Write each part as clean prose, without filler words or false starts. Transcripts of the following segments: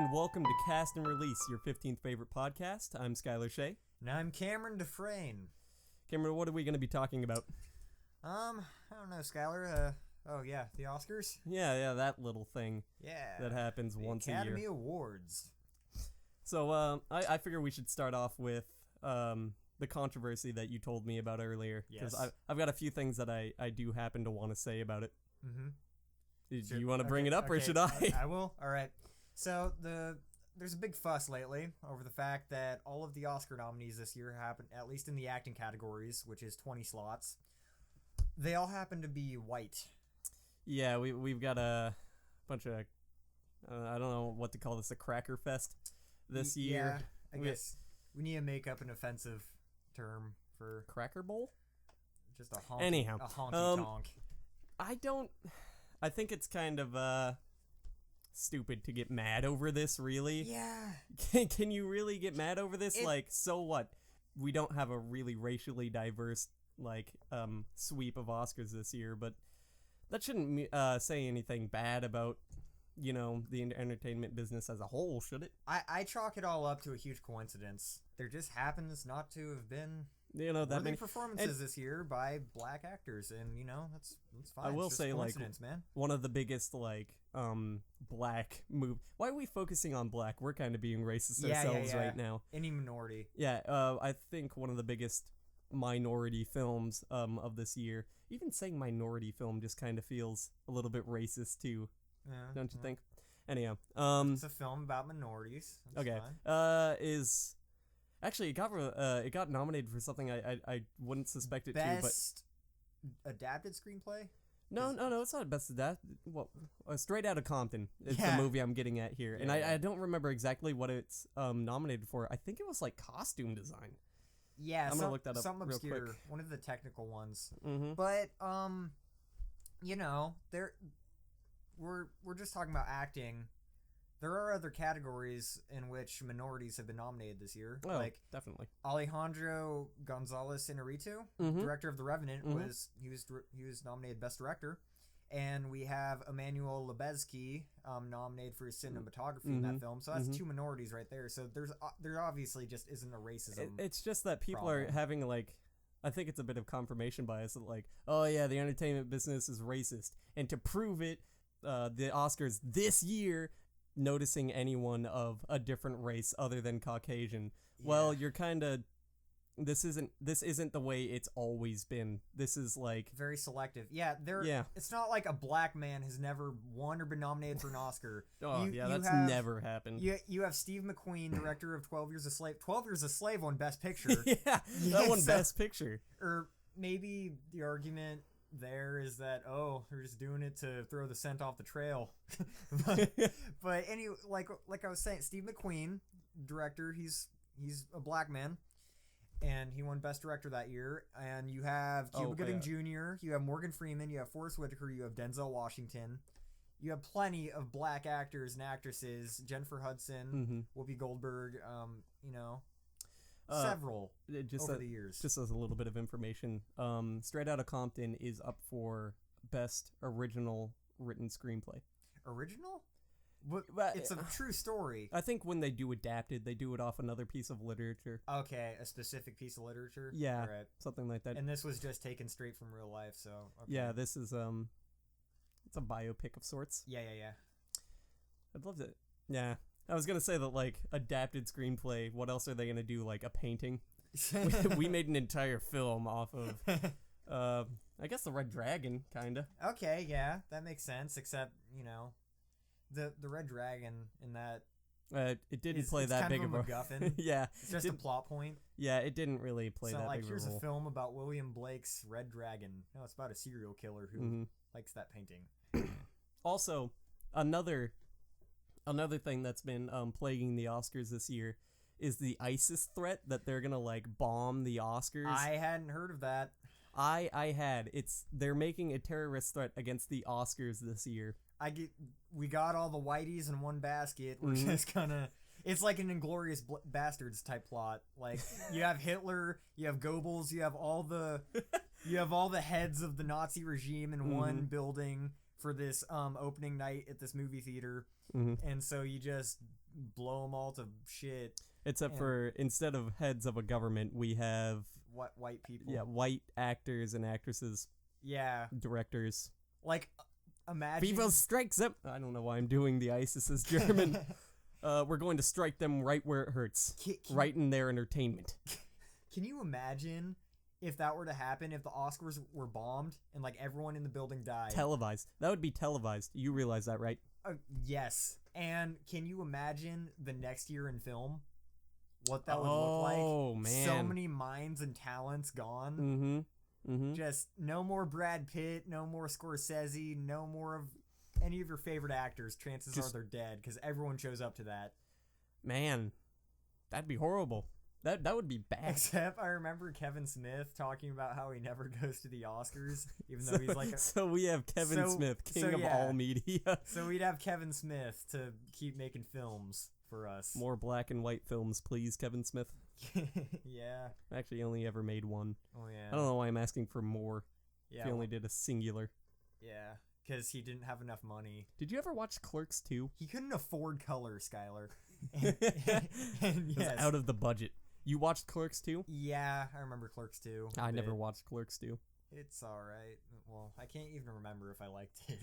and welcome to Cast and Release, your 15th favorite podcast. I'm Skylar Shea. And I'm Cameron Dufresne. Cameron, what are we going to be talking about? I don't know, Skylar. The Oscars? Yeah, that little thing. Yeah. That happens once a year. Academy Awards. So, I figure we should start off with the controversy that you told me about earlier. Yes. Because I've got a few things that I do happen to want to say about it. Mm-hmm. Do you want to bring it up, or should I? I will. All right. So, there's a big fuss lately over the fact that all of the Oscar nominees this year happen, at least in the acting categories, which is 20 slots, they all happen to be white. Yeah, we've got a bunch of, I don't know what to call this, a cracker fest this year. Yeah, I guess we need to make up an offensive term for... Cracker Bowl? Just a honky, Anyhow, a honky-tonk. I think it's kind of, stupid to get mad over this, really. Yeah. Can you really get mad over this? So what? We don't have a really racially diverse, sweep of Oscars this year, but that shouldn't say anything bad about, the entertainment business as a whole, should it? I chalk it all up to a huge coincidence. There just happens not to have been that many performances this year by black actors, and that's fine. I will it's just say, coincidence, man. One of the biggest black move. Why are we focusing on black? We're kind of being racist ourselves right now. Any minority. Yeah, I think one of the biggest minority films of this year. Even saying minority film just kind of feels a little bit racist too. Yeah, don't you think? Anyhow, it's a film about minorities. That's okay. Fine. Actually, it got nominated for something I wouldn't suspect it to, but Best adapted screenplay? No, it's not best adapted. Well, Straight Outta Compton is the Yeah. movie I'm getting at here, and Yeah. I don't remember exactly what it's nominated for. I think it was costume design. Yeah, I'm gonna look that up something real obscure. quick. One of the technical ones. Mm-hmm. But we're just talking about acting. There are other categories in which minorities have been nominated this year. Oh, definitely. Alejandro Gonzalez Inarritu, Mm-hmm. director of The Revenant, Mhm. was nominated Best Director. And we have Emmanuel Lubezki nominated for cinematography in that film. So that's two minorities right there. So there obviously just isn't a racism. It's just that people problem. are having I think it's a bit of confirmation bias that oh yeah, the entertainment business is racist, and to prove it, the Oscars this year noticing anyone of a different race other than Caucasian. Yeah. Well, you're kind of this isn't the way it's always been. This is very selective. Yeah, Yeah. It's not like a black man has never won or been nominated for an Oscar. That's never happened. You have Steve McQueen, director of 12 Years a Slave. 12 Years a Slave won Best Picture. Yeah, that won Best Picture. Or maybe the argument there is that, they're just doing it to throw the scent off the trail. but anyway, like I was saying, Steve McQueen, director, he's a black man, and he won Best Director that year. And you have Cuba Gooding Jr., you have Morgan Freeman, you have Forrest Whitaker, you have Denzel Washington. You have plenty of black actors and actresses, Jennifer Hudson, Whoopi Goldberg, several over the years. Just as a little bit of information, Straight Outta Compton is up for Best Original Written Screenplay. Original? But it's a true story. I think when they do adapted, they do it off another piece of literature. Okay, a specific piece of literature? Yeah, right. Something like that. And this was just taken straight from real life, so... Okay. Yeah, this is, it's a biopic of sorts. Yeah. I'd love to... Yeah. I was gonna say that, adapted screenplay, what else are they gonna do, a painting? We made an entire film off of, I guess The Red Dragon, kinda. Okay, yeah, that makes sense, except, the Red Dragon in that... it didn't play that big of a... MacGuffin. Yeah. It's just a plot point. Yeah, it didn't really play that big of a role. Here's a film about William Blake's Red Dragon. No, it's about a serial killer who likes that painting. Also, another thing that's been plaguing the Oscars this year is the ISIS threat that they're gonna bomb the Oscars. I hadn't heard of that. I had. They're making a terrorist threat against the Oscars this year. We got all the whiteys in one basket. We're just gonna... It's like an Inglourious Bastards type plot. You have Hitler, you have Goebbels, you have all the heads of the Nazi regime in one building. for this opening night at this movie theater, Mm-hmm. and so you just blow them all to shit. Except for instead of heads of a government, we have What white people? white actors and actresses, Yeah. directors. Like, imagine. People strike them. I don't know why I'm doing the ISIS's German. We're going to strike them right where it hurts, right in their entertainment. Can you imagine if that were to happen? If the Oscars were bombed and like everyone in the building died? Televised. That would be televised. You realize that, right? Yes. And can you imagine the next year in film? What that would look like? Oh, man. So many minds and talents gone. Mm-hmm. Mm-hmm. Just no more Brad Pitt, no more Scorsese, no more of any of your favorite actors. Chances are they're dead because everyone shows up to that. Man, that'd be horrible. That would be bad. Except I remember Kevin Smith talking about how he never goes to the Oscars, even though he's like. So we have Kevin Smith, king of all media. So we'd have Kevin Smith to keep making films for us. More black and white films, please, Kevin Smith. Yeah. Actually, only ever made one. Oh yeah. I don't know why I'm asking for more. Yeah. If he only did a singular. Yeah, because he didn't have enough money. Did you ever watch Clerks 2? He couldn't afford color, Skylar. And It was out of the budget. You watched Clerks 2? Yeah, I remember Clerks 2. I never watched Clerks 2. It's alright. Well, I can't even remember if I liked it.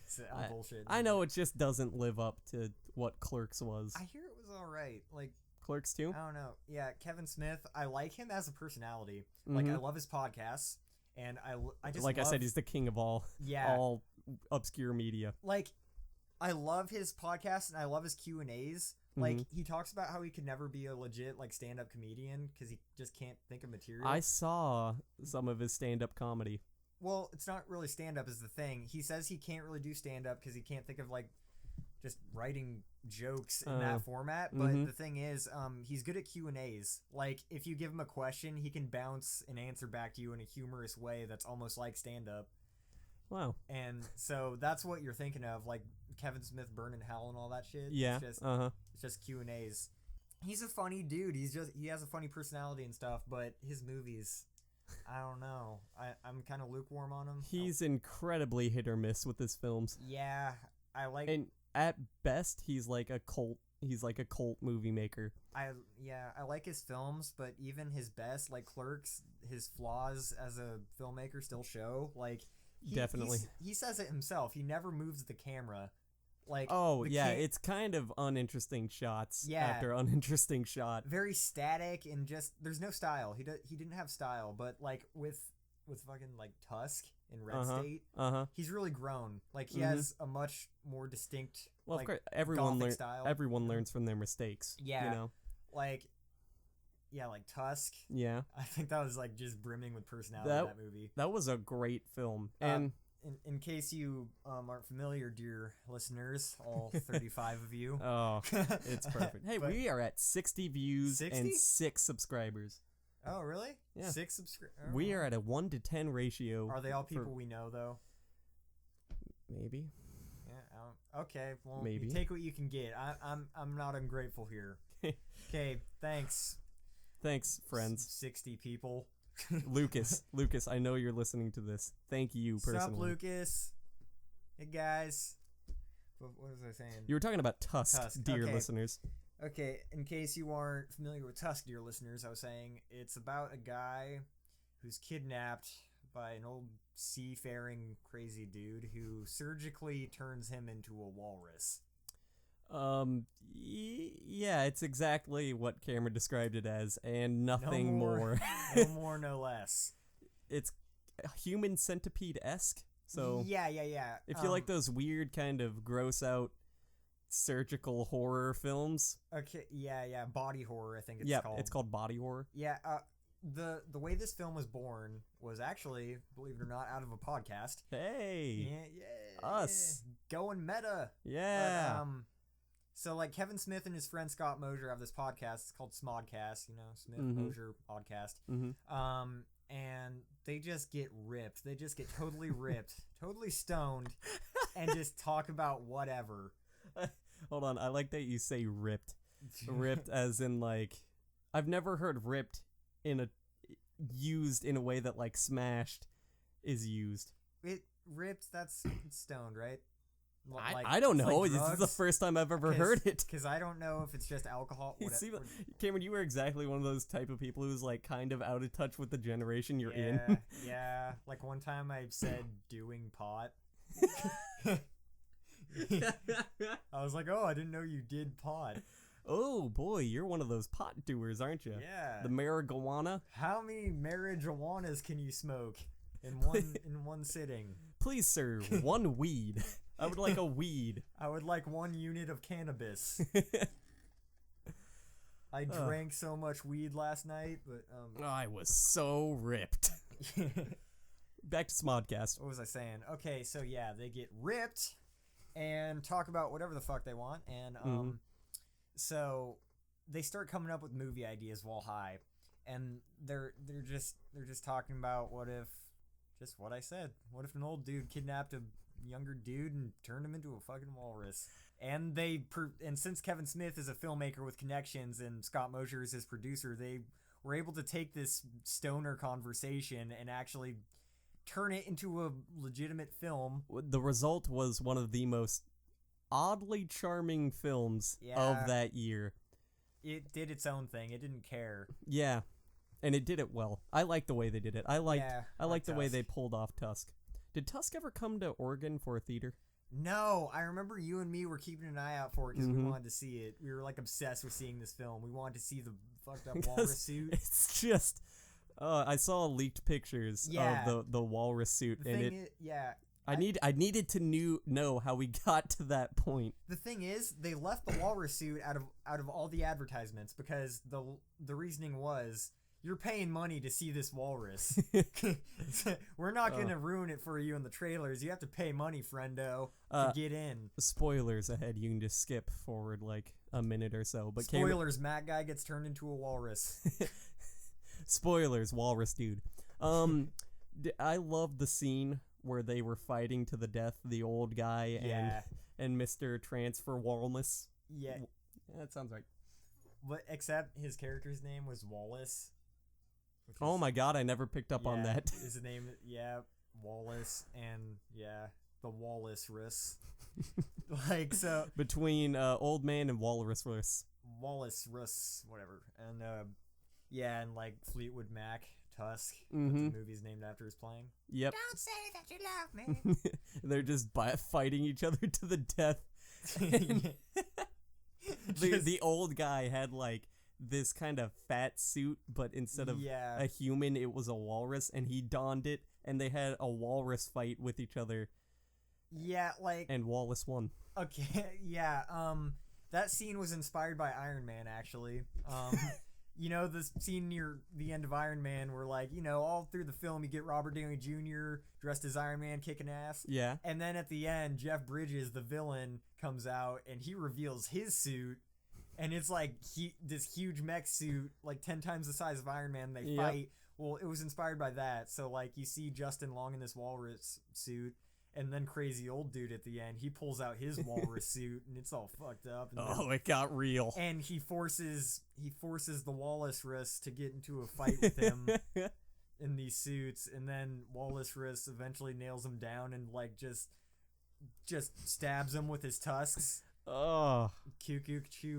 So, bullshit. I know it just doesn't live up to what Clerks was. I hear it was alright. Like, Clerks 2? I don't know. Yeah, Kevin Smith, I like him as a personality. Like, I love his podcasts. And I just I said, he's the king of all obscure media. Like, I love his podcast and I love his Q&As. Like, he talks about how he could never be a legit, like, stand-up comedian because he just can't think of material. I saw some of his stand-up comedy. Well, it's not really stand-up is the thing. He says he can't really do stand-up because he can't think of, like, just writing jokes in that format. But the thing is, he's good at Q&As. Like, if you give him a question, he can bounce an answer back to you in a humorous way that's almost like stand-up. Wow. And so that's what you're thinking of, like Kevin Smith, Burn in Hell and all that shit. Yeah. It's just Q&As. He's a funny dude. He has a funny personality and stuff, but his movies, I don't know. I'm kind of lukewarm on him. He's incredibly hit or miss with his films. Yeah, I like. And at best, he's like a cult. He's like a cult movie maker. I like his films, but even his best, like Clerks, his flaws as a filmmaker still show. Like. Definitely. He says it himself. He never moves the camera. Like it's kind of uninteresting shots after uninteresting shot. Very static and just there's no style. He didn't have style, but like with fucking like Tusk in Red State, he's really grown. Like he has a much more distinct of like course, everyone style. Everyone learns from their mistakes. Yeah. You know? Like Tusk. Yeah. I think that was like just brimming with personality in that movie. That was a great film. And in case you aren't familiar, dear listeners, all 35 of you. Oh, it's perfect. Hey, we are at 60 views 60? and 6 subscribers. Oh, really? Yeah. 6 subscribers? Oh. We are at a 1 to 10 ratio. Are they all people we know, though? Maybe. Yeah. Okay. Well, maybe. You take what you can get. I'm not ungrateful here. Okay. Thanks. Thanks, friends. 60 people. Lucas, I know you're listening to this. Thank you personally. Sup, Lucas? Hey, guys. What was I saying? You were talking about Tusk. Dear listeners. Okay, in case you aren't familiar with Tusk, dear listeners, I was saying it's about a guy who's kidnapped by an old seafaring crazy dude who surgically turns him into a walrus. Yeah, it's exactly what Cameron described it as, and nothing more. No more, no less. It's human centipede-esque. So yeah. If you like those weird kind of gross out surgical horror films. Okay, yeah, body horror, I think it's called. Yeah, it's called body horror. Yeah, the way this film was born was actually, believe it or not, out of a podcast. Hey. Yeah. Us. Going meta. Yeah. But, so like Kevin Smith and his friend Scott Mosier have this podcast. It's called Smodcast, Smith Mosier podcast. And they just get ripped. They just get totally ripped, totally stoned, and just talk about whatever. Hold on, I like that you say ripped. Ripped as in like, I've never heard ripped used in a way that like smashed is used. ripped, that's stoned, right? I don't it's know. like This is the drugs? first time I've ever heard it. Because I don't know if it's just alcohol. You see, Cameron, you were exactly one of those type of people who's like kind of out of touch with the generation you're in. Yeah. Like one time I said doing pot. I was like, oh, I didn't know you did pot. Oh boy, you're one of those pot doers, aren't you? Yeah. The marijuana. How many marijuanas can you smoke in one sitting? Please, sir, one weed. I would like a weed. I would like 1 unit of cannabis. I drank so much weed last night, but I was so ripped. Back to Smodcast. What was I saying? Okay, so yeah, they get ripped and talk about whatever the fuck they want, and so they start coming up with movie ideas while high, and they're just talking about what if, just what I said, what if an old dude kidnapped a younger dude and turned him into a fucking walrus. And and since Kevin Smith is a filmmaker with connections and Scott Mosier is his producer, they were able to take this stoner conversation and actually turn it into a legitimate film. The result was one of the most oddly charming films of that year. It did its own thing. It didn't care. Yeah, and it did it well. I like the way they did it. I liked the way they pulled off Tusk. Did Tusk ever come to Oregon for a theater? No, I remember you and me were keeping an eye out for it because we wanted to see it. We were like obsessed with seeing this film. We wanted to see the fucked up walrus suit. It's just, I saw leaked pictures of the walrus suit, I needed to know how we got to that point. The thing is, they left the walrus suit out of all the advertisements because the reasoning was, you're paying money to see this walrus. We're not going to ruin it for you in the trailers. You have to pay money, friendo, to get in. Spoilers ahead. You can just skip forward like a minute or so. But spoilers, Matt guy gets turned into a walrus. Spoilers, walrus dude. I love the scene where they were fighting to the death, the old guy and Mr. Transfer Walrus. Yeah. That sounds right. But except his character's name was Wallace. Oh my god, I never picked up on that. Is the name, Wallace, and the Walrus. Like, so. Between Old Man and Walrus. Walrus, whatever. And, and like Fleetwood Mac, Tusk, that the movie's named after, is playing. Yep. Don't say that you love me. They're just fighting each other to the death. The old guy had like this kind of fat suit, but instead of a human, it was a walrus, and he donned it, and they had a walrus fight with each other. Yeah, like... And Wallace won. Okay, that scene was inspired by Iron Man, actually. You know, the scene near the end of Iron Man where, like, you know, all through the film you get Robert Downey Jr. dressed as Iron Man kicking ass. Yeah. And then at the end, Jeff Bridges, the villain, comes out and he reveals his suit. And it's like this huge mech suit, like 10 times the size of Iron Man. They fight. Well, it was inspired by that. So, like, you see Justin Long in this walrus suit. And then crazy old dude at the end, he pulls out his walrus suit, and it's all fucked up. And it got real. And he forces the Walrus to get into a fight with him in these suits, and then Walrus eventually nails him down and like just stabs him with his tusks. Oh, Chew,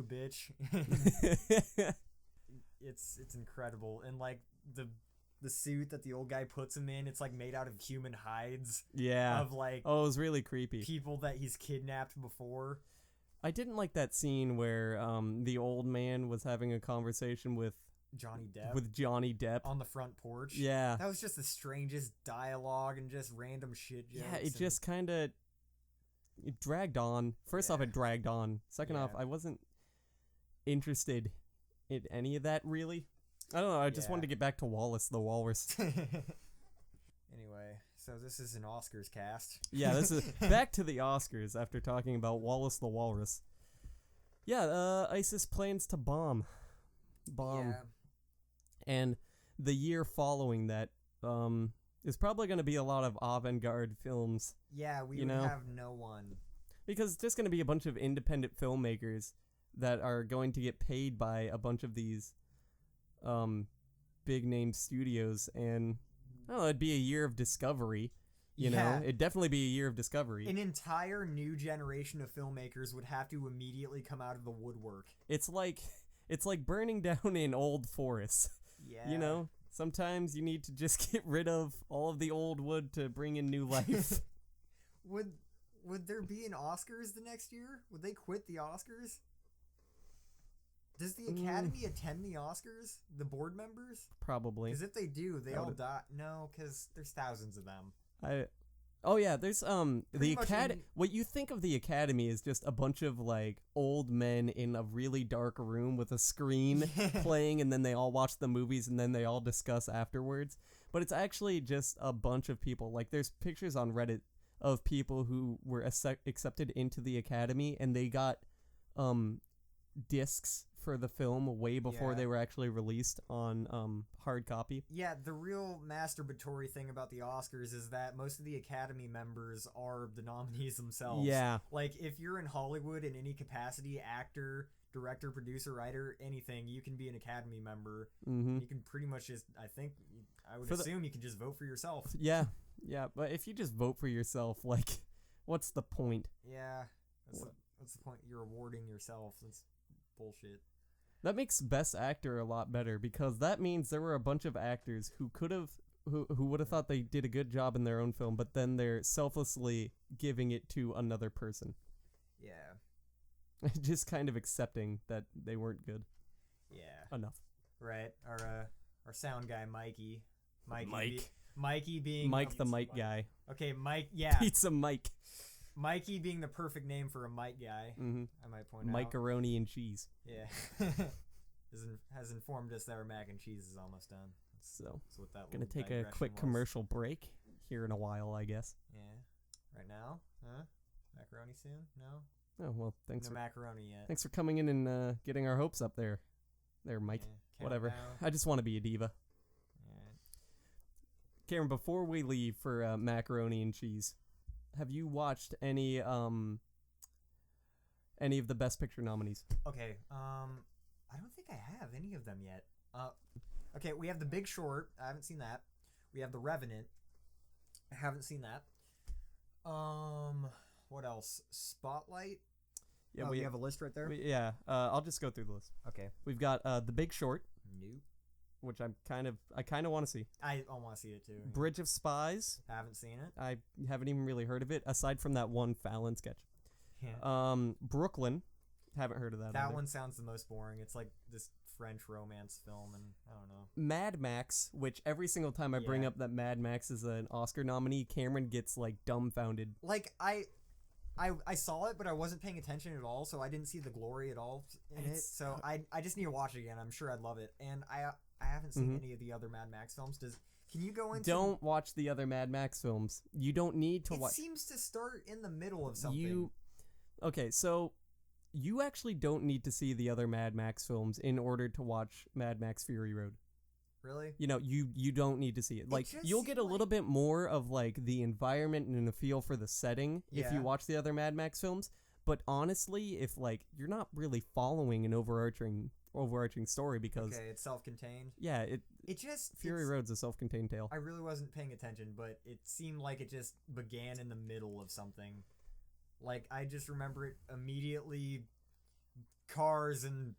bitch. It's incredible, and like the suit that the old guy puts him in, it's like made out of human hides. Yeah. Of like... Oh, it was really creepy. People that he's kidnapped before. I didn't like that scene where the old man was having a conversation with Johnny Depp. With Johnny Depp. On the front porch. Yeah. That was just the strangest dialogue and just random shit jokes. Yeah, it just kind of... It dragged on. First off, it dragged on. Second off, I wasn't interested in any of that, really. I don't know, I just wanted to get back to Wallace the Walrus. Anyway, so this is an Oscars cast. Yeah, this is back to the Oscars after talking about Wallace the Walrus. Yeah, ISIS plans to bomb. Yeah. And the year following that is probably going to be a lot of avant-garde films. Yeah, we have no one. Because it's just going to be a bunch of independent filmmakers that are going to get paid by a bunch of these big name studios, and I don't know, it'd be a year of discovery You know, it'd definitely be a year of discovery. An entire new generation of filmmakers would have to immediately come out of the woodwork. It's like burning down in old forests. Yeah. You know, sometimes you need to just get rid of all of the old wood to bring in new life. Would there be an Oscars the next year? Would they quit the Oscars? Does the Academy attend the Oscars? The board members? Probably. Because if they do, they all die. No, because there's thousands of them. There's the Academy. What you think of the Academy is just a bunch of like old men in a really dark room with a screen playing, and then they all watch the movies and then they all discuss afterwards. But it's actually just a bunch of people. Like there's pictures on Reddit of people who were accepted into the Academy, and they got discs for the film way before they were actually released on hard copy. Yeah, the real masturbatory thing about the Oscars is that most of the Academy members are the nominees themselves. Yeah. Like, if you're in Hollywood in any capacity, actor, director, producer, writer, anything, you can be an Academy member. Mm-hmm. You can pretty much just, I would assume you can just vote for yourself. Yeah, but if you just vote for yourself, like, what's the point? Yeah, what's the point? You're rewarding yourself. That's bullshit. That makes Best Actor a lot better, because that means there were a bunch of actors who would have thought they did a good job in their own film, but then they're selflessly giving it to another person. Yeah. Just kind of accepting that they weren't good. Yeah. Enough. Right. Our sound guy, Mikey. Mike. Mikey being Mike the Mike guy. Okay, Mike. Yeah. Pizza Mike. Mikey being the perfect name for a Mike guy. Mm-hmm. I might point out. Macaroni and cheese. Yeah. has informed us that our mac and cheese is almost done. That's what that gonna take a quick commercial break here in a while, I guess. Yeah. Right now? Huh? Macaroni soon? No? Oh, well, thanks. No for macaroni yet. Thanks for coming in and getting our hopes up there. There, Mike. Yeah, whatever. down. I just want to be a diva. Right. Cameron, before we leave for macaroni and cheese, have you watched any of the Best Picture nominees? Okay. I don't think I have any of them yet. Okay, we have The Big Short. I haven't seen that. We have The Revenant. I haven't seen that. What else? Spotlight. Yeah, we have a list right there. I'll just go through the list. Okay. We've got The Big Short. Nope. Which I kind of want to see. I want to see it too. Bridge of Spies. I haven't seen it. I haven't even really heard of it aside from that one Fallon sketch. Yeah. Brooklyn. Haven't heard of that. That either. one sounds the most boring. It's like this French romance film, and I don't know. Mad Max, which every single time I bring up that Mad Max is an Oscar nominee, Cameron gets like dumbfounded. Like I saw it, but I wasn't paying attention at all, so I didn't see the glory at all in it. So I just need to watch it again. I'm sure I'd love it. And I haven't seen any of the other Mad Max films. Can you go into... Don't watch the other Mad Max films. You don't need to watch... It seems to start in the middle of something. Okay, so you actually don't need to see the other Mad Max films in order to watch Mad Max Fury Road. Really? You know, you don't need to see it. Like, you'll get a little bit more of, like, the environment and a feel for the setting if you watch the other Mad Max films. But honestly, if, like, you're not really following an overarching story because... Okay, it's self-contained. Yeah, it just... Fury Road's a self-contained tale. I really wasn't paying attention, but it seemed like it just began in the middle of something. Like, I just remember it immediately... Cars and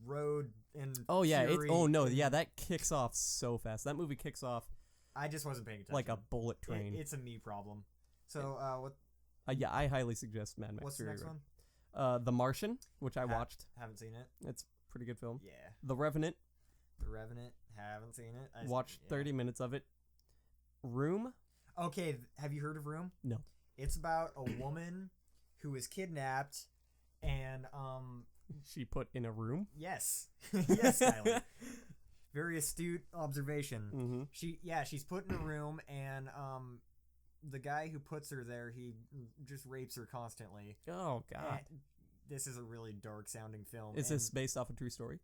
road and Fury that kicks off so fast. That movie kicks off... I just wasn't paying attention. Like a bullet train. It's a me problem. So, what... I highly suggest Mad Max. What's Fury the next Road. one? The Martian, which I watched. Haven't seen it. It's a pretty good film. Yeah. The Revenant. Haven't seen it. Watched 30 minutes of it. Room. Okay, have you heard of Room? No. It's about a woman who is kidnapped and she put in a room? Yes. Yes, Tyler. Very astute observation. Mm-hmm. She's put in a room, and the guy who puts her there, he just rapes her constantly. Oh, God. And this is a really dark-sounding film. Is this based off a true story?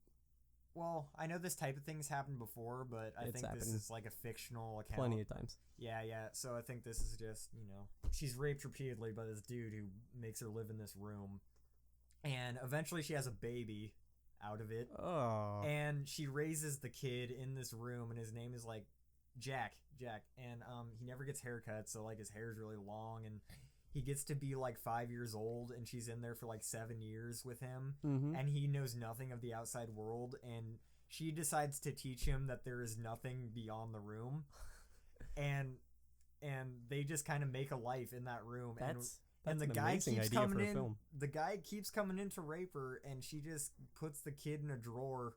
Well, I know this type of thing's happened before, but I think this is like a fictional account. Plenty of times. Yeah. So I think this is just, she's raped repeatedly by this dude who makes her live in this room. And eventually she has a baby out of it. Oh. And she raises the kid in this room, and his name is like Jack, and he never gets haircuts, so like his hair's really long, and he gets to be like 5 years old, and she's in there for like 7 years with him, and he knows nothing of the outside world, and she decides to teach him that there is nothing beyond the room, and they just kind of make a life in that room. That's and the an guy amazing keeps idea coming for a in. film. The guy keeps coming in to rape her, and she just puts the kid in a drawer.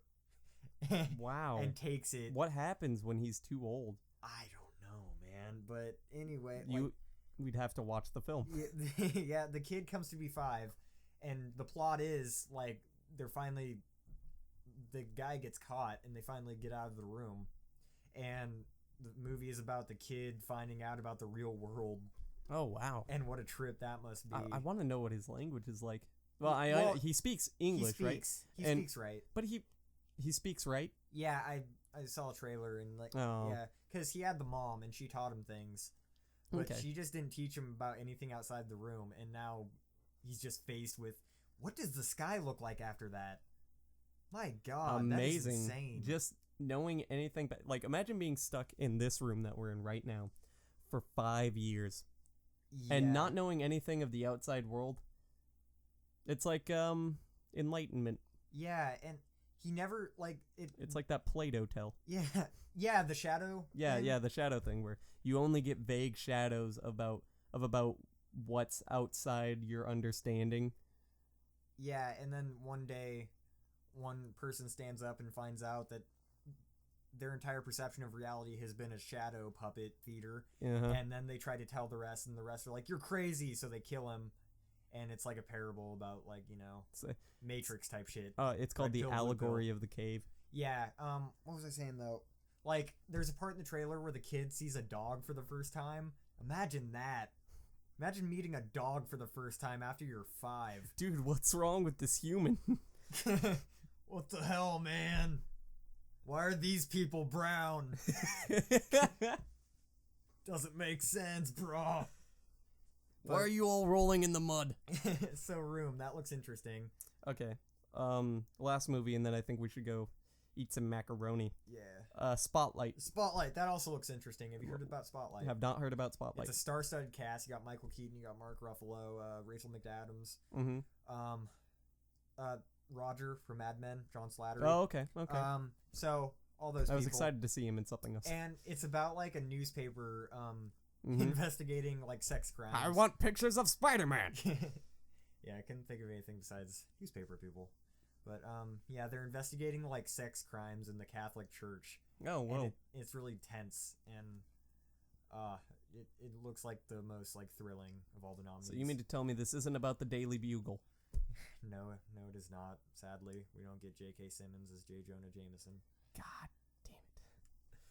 Wow. And takes it. What happens when he's too old? I don't know, man. But anyway, we'd have to watch the film. Yeah, the kid comes to be 5, and the plot is like the guy gets caught, and they finally get out of the room, and the movie is about the kid finding out about the real world. Oh wow! And what a trip that must be. I want to know what his language is like. Well, he speaks English, right? He speaks right. But he speaks right. Yeah, I saw a trailer and yeah, because he had the mom and she taught him things, but she just didn't teach him about anything outside the room, and now he's just faced with what does the sky look like after that? My God, amazing! That is insane. Just knowing anything, but like imagine being stuck in this room that we're in right now for 5 years and not knowing anything of the outside world. It's like enlightenment. Yeah, and he never like it. It's like that Plato tell. Yeah, the shadow. Yeah, the shadow thing where you only get vague shadows about what's outside your understanding. Yeah, and then one day, one person stands up and finds out that their entire perception of reality has been a shadow puppet theater, and then they try to tell the rest, and the rest are like, "You're crazy," so they kill him. And it's like a parable about like Matrix type shit. It's called the allegory of the cave. Yeah. What was I saying though? Like, there's a part in the trailer where the kid sees a dog for the first time. Imagine that. Imagine meeting a dog for the first time after you're 5. Dude, what's wrong with this human? What the hell, man? Why are these people brown? Doesn't make sense, bro. Why are you all rolling in the mud? So, Room, that looks interesting. Okay. Last movie, and then I think we should go eat some macaroni. Yeah. Spotlight. Spotlight, that also looks interesting. Have you heard about Spotlight? I have not heard about Spotlight. It's a star-studded cast. You got Michael Keaton, you got Mark Ruffalo, Rachel McAdams. Roger from Mad Men, John Slattery. Oh, okay. So, all those people. I was excited to see him in something else. And it's about, like, a newspaper, investigating like sex crimes. I want pictures of Spider-Man. Yeah, I couldn't think of anything besides newspaper people. But yeah, they're investigating like sex crimes in the Catholic Church. Oh, whoa. It's really tense, and it looks like the most like thrilling of all the nominees. So you mean to tell me this isn't about the Daily Bugle? No, it is not. Sadly, we don't get J.K. Simmons as J. Jonah Jameson. God damn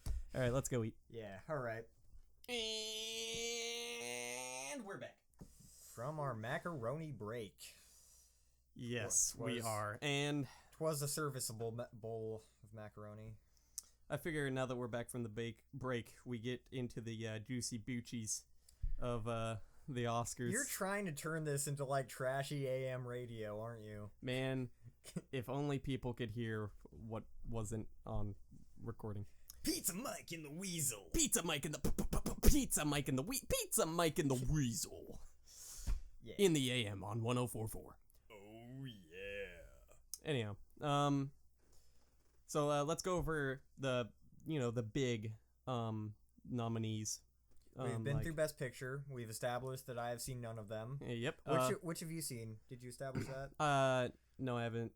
it. All right, let's go eat. Yeah, all right. And we're back from our macaroni break. Yes, we are. And 'twas a serviceable bowl of macaroni. I figure now that we're back from the break, we get into the juicy boochies of the Oscars. You're trying to turn this into like trashy AM radio, aren't you? Man, if only people could hear what wasn't on recording. Pizza Mike and the Weasel. Pizza Mike and the Pizza Mike and the Pizza Mike and the Weasel. Yeah. In the AM on 104.4. Oh yeah. Anyhow, so let's go over the big nominees. We've been through Best Picture. We've established that I have seen none of them. Yep. Which have you seen? Did you establish that? No, I haven't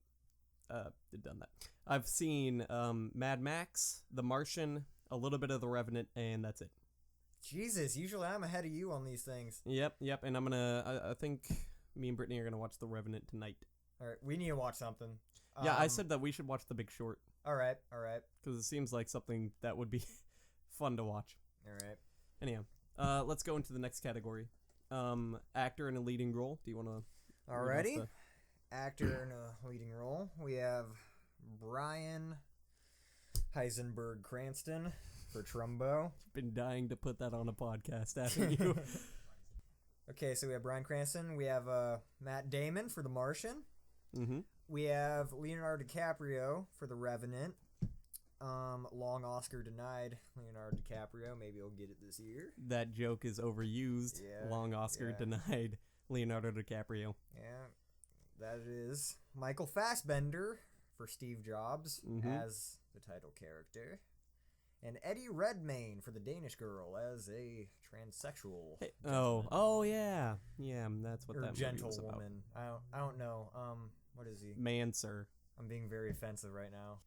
done that. I've seen Mad Max, The Martian, a little bit of The Revenant, and that's it. Jesus, usually I'm ahead of you on these things. Yep, and I'm gonna, I think me and Brittany are gonna watch The Revenant tonight. Alright, we need to watch something. Yeah, I said that we should watch The Big Short. Alright. Because it seems like something that would be fun to watch. Alright. Anyhow, let's go into the next category. Actor in a leading role. Do you want to... Alrighty. Actor in a leading role. We have Brian Heisenberg Cranston for Trumbo. Been dying to put that on a podcast, haven't you? Okay, so we have Bryan Cranston. We have Matt Damon for The Martian. Mm-hmm. We have Leonardo DiCaprio for The Revenant. long Oscar denied Leonardo DiCaprio. Maybe he'll get it this year. That joke is overused. Yeah, Long Oscar denied Leonardo DiCaprio. Yeah, that is Michael Fassbender for Steve Jobs as the title character, and Eddie Redmayne for the Danish Girl as a transsexual. Hey, oh yeah, that's what or that movie was about. gentlewoman. I don't know. What is he? Man, sir. I'm being very offensive right now.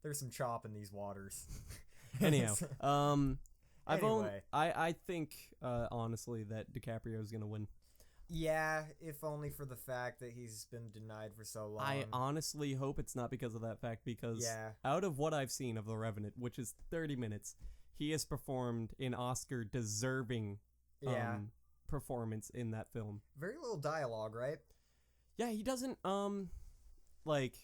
There's some chop in these waters. Anyhow, Anyway. I think honestly that DiCaprio is gonna win. Yeah, if only for the fact that he's been denied for so long. I honestly hope it's not because of that fact, because out of what I've seen of The Revenant, which is 30 minutes, he has performed an Oscar deserving performance in that film. Very little dialogue, right? Yeah, he doesn't like,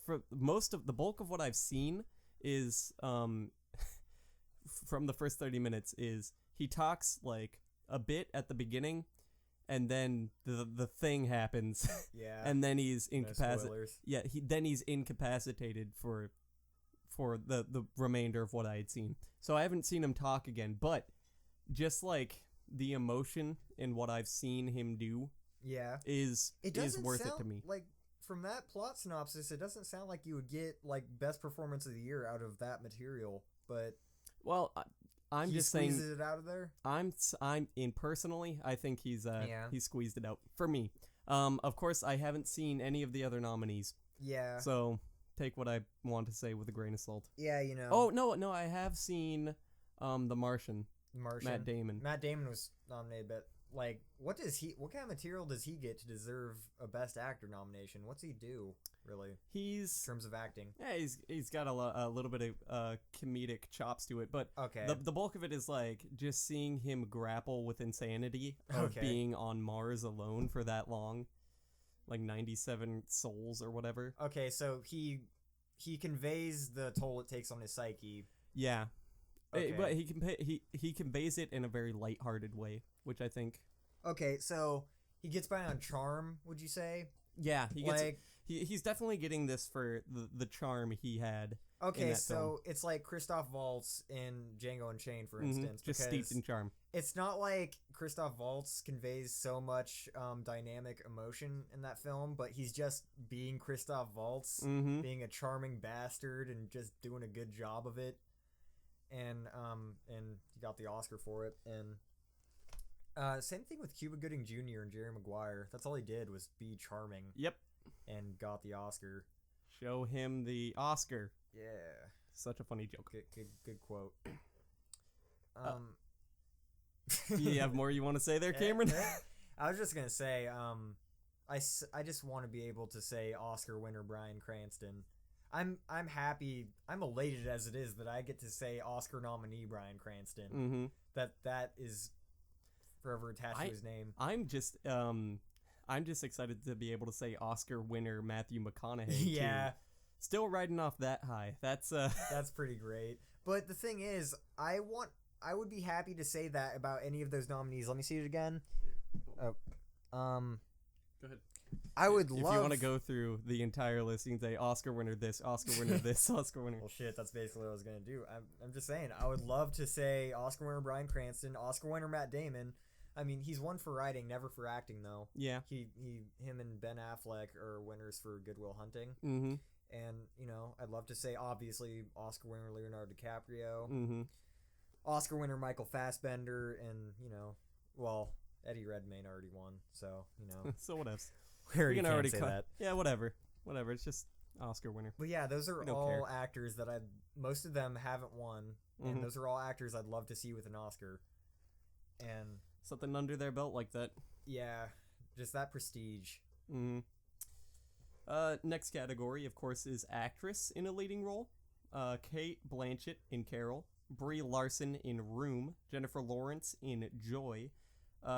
for most of the bulk of what I've seen is from the first 30 minutes is he talks like a bit at the beginning, and then the thing happens. Yeah. And then he's incapacitated. spoilers. Yeah, he's incapacitated for the remainder of what I had seen. So I haven't seen him talk again, but just like the emotion in what I've seen him do is worth it to me. Like, from that plot synopsis, it doesn't sound like you would get like best performance of the year out of that material, but well, I'm just saying, squeezes it out of there. I'm in personally, I think he squeezed it out for me. Of course, I haven't seen any of the other nominees. Yeah. So take what I want to say with a grain of salt. Yeah, you know. Oh no, I have seen The Martian. Matt Damon. Matt Damon was nominated, but like, what kind of material does he get to deserve a Best Actor nomination? What's he do, really? In terms of acting. Yeah, he's got a little bit of comedic chops to it, but the bulk of it is like just seeing him grapple with insanity of being on Mars alone for that long, like 97 souls or whatever. Okay, so he conveys the toll it takes on his psyche. Yeah. But he conveys it in a very lighthearted way, which I think. Okay, so he gets by on charm, would you say? Yeah, he's definitely getting this for the charm he had. Okay, so film. It's like Christoph Waltz in Django Unchained, for instance. Just steeped in charm. It's not like Christoph Waltz conveys so much dynamic emotion in that film, but he's just being Christoph Waltz, being a charming bastard and just doing a good job of it. And he got the Oscar for it. And same thing with Cuba Gooding Jr. and Jerry Maguire. That's all he did was be charming. Yep. And got the Oscar. Show him the Oscar. Yeah. Such a funny joke. Good quote. You have more you want to say there, Cameron? I was just gonna say, I just want to be able to say Oscar winner Bryan Cranston. I'm happy. I'm elated as it is that I get to say Oscar nominee Bryan Cranston. That is forever attached to his name. I'm just excited to be able to say Oscar winner Matthew McConaughey. Yeah. Too. Still riding off that high. That's pretty great. But the thing is, I would be happy to say that about any of those nominees. Let me see it again. Go ahead. I would love... If you want to go through the entire list, you can say Oscar winner this, Oscar winner this, Oscar winner... Well, shit, that's basically what I was going to do. I'm just saying, I would love to say Oscar winner Bryan Cranston, Oscar winner Matt Damon. I mean, he's won for writing, never for acting, though. Yeah. Him and Ben Affleck are winners for Good Will Hunting. Mm-hmm. And, you know, I'd love to say, obviously, Oscar winner Leonardo DiCaprio. Mm-hmm. Oscar winner Michael Fassbender, and, you know, well, Eddie Redmayne already won, so, you know. So what else? We already say that. Yeah, whatever. It's just Oscar winner. But yeah, those are all actors that most of them haven't won, and those are all actors I'd love to see with an Oscar. And something under their belt like that. Yeah, just that prestige. Mm-hmm. Next category, of course, is actress in a leading role. Kate Blanchett in Carol, Brie Larson in Room, Jennifer Lawrence in Joy,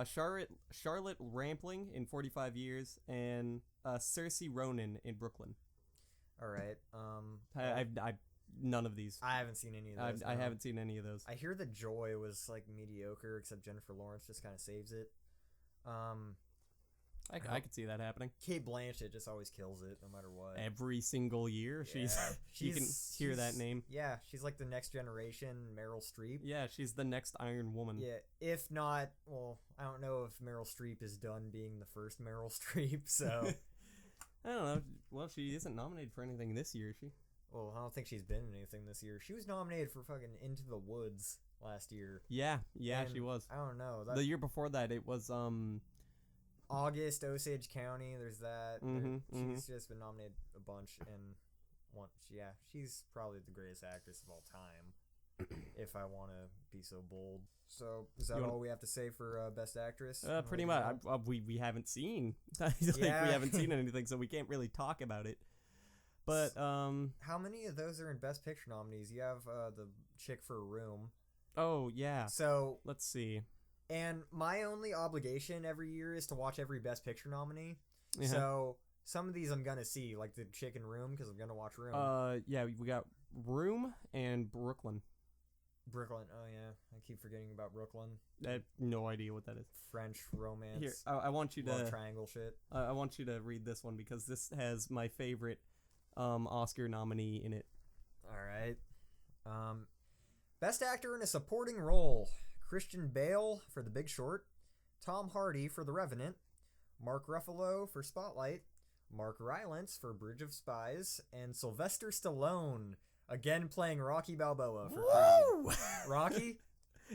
Charlotte Rampling in 45 Years, and Saoirse Ronan in Brooklyn. All right. I've none of these. I haven't seen any of those. I haven't seen any of those. I hear that Joy was like mediocre, except Jennifer Lawrence just kind of saves it. I could see that happening. Kate Blanchett just always kills it, no matter what. Every single year, you can hear that name. Yeah, she's like the next generation Meryl Streep. Yeah, she's the next Iron Woman. Yeah, if not, well, I don't know if Meryl Streep is done being the first Meryl Streep, so... I don't know. Well, she isn't nominated for anything this year, is she? Well, I don't think she's been in anything this year. She was nominated for fucking Into the Woods last year. Yeah, she was. I don't know. The year before that, it was, August, Osage County, there's that. She's just been nominated a bunch, and she's probably the greatest actress of all time, if I want to be so bold. So, is that all we have to say for Best Actress? Pretty much. We haven't seen. We haven't seen anything, so we can't really talk about it. But, how many of those are in Best Picture nominees? You have the chick for Room. Oh, yeah. So... Let's see. And my only obligation every year is to watch every Best Picture nominee. Yeah. So some of these I'm gonna see, like the Chicken Room, because I'm gonna watch Room. Yeah, we got Room and Brooklyn. Brooklyn, oh yeah, I keep forgetting about Brooklyn. I have no idea what that is. French romance. Here, I want you to triangle shit. I want you to read this one because this has my favorite Oscar nominee in it. All right. Best Actor in a Supporting Role. Christian Bale for The Big Short, Tom Hardy for The Revenant, Mark Ruffalo for Spotlight, Mark Rylance for Bridge of Spies, and Sylvester Stallone, again playing Rocky Balboa for Creed. Rocky?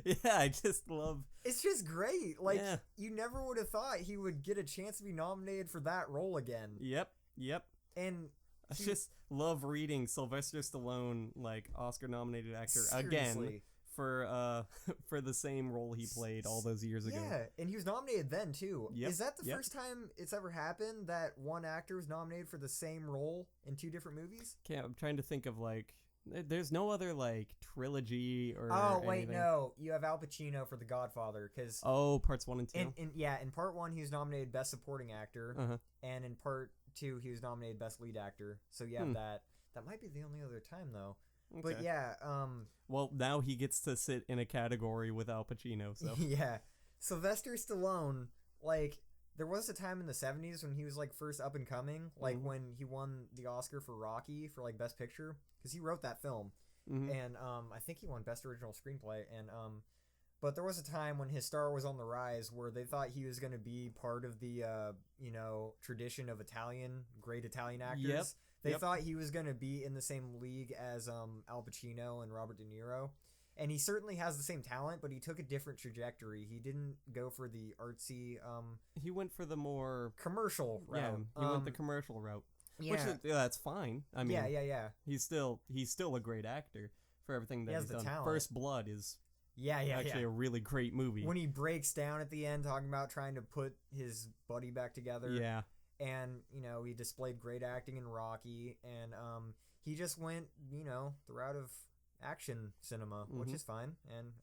Yeah, I just love... It's just great. Like, you never would have thought he would get a chance to be nominated for that role again. Yep. And... I just love reading Sylvester Stallone, like, Oscar-nominated actor, seriously. Again. For the same role he played all those years ago. Yeah, and he was nominated then too. Yep. Is that the first time it's ever happened that one actor was nominated for the same role in two different movies? I'm trying to think of like, there's no other like trilogy or. Oh wait, anything. no, you have Al Pacino for The Godfather because. Oh, parts 1 and 2. In part 1 he was nominated Best Supporting Actor, and in part 2 he was nominated Best Lead Actor. So you have that. That might be the only other time though. Okay. But yeah, well, now he gets to sit in a category with Al Pacino, so. Yeah. Sylvester Stallone, like, there was a time in the 70s when he was, like, first up and coming, like, when he won the Oscar for Rocky for, like, Best Picture, because he wrote that film. And, I think he won Best Original Screenplay, and, but there was a time when his star was on the rise where they thought he was going to be part of the, tradition of great Italian actors. Yep. They thought he was going to be in the same league as Al Pacino and Robert De Niro. And he certainly has the same talent, but he took a different trajectory. He didn't go for the artsy... he went for the more... commercial route. Yeah, he went the commercial route. Yeah. Which is, that's fine. I mean, yeah. He's still a great actor for everything that he's done. Talent. First Blood is actually a really great movie. When he breaks down at the end talking about trying to put his buddy back together. Yeah. And, he displayed great acting in Rocky, and he just went, the route of action cinema, which is fine. And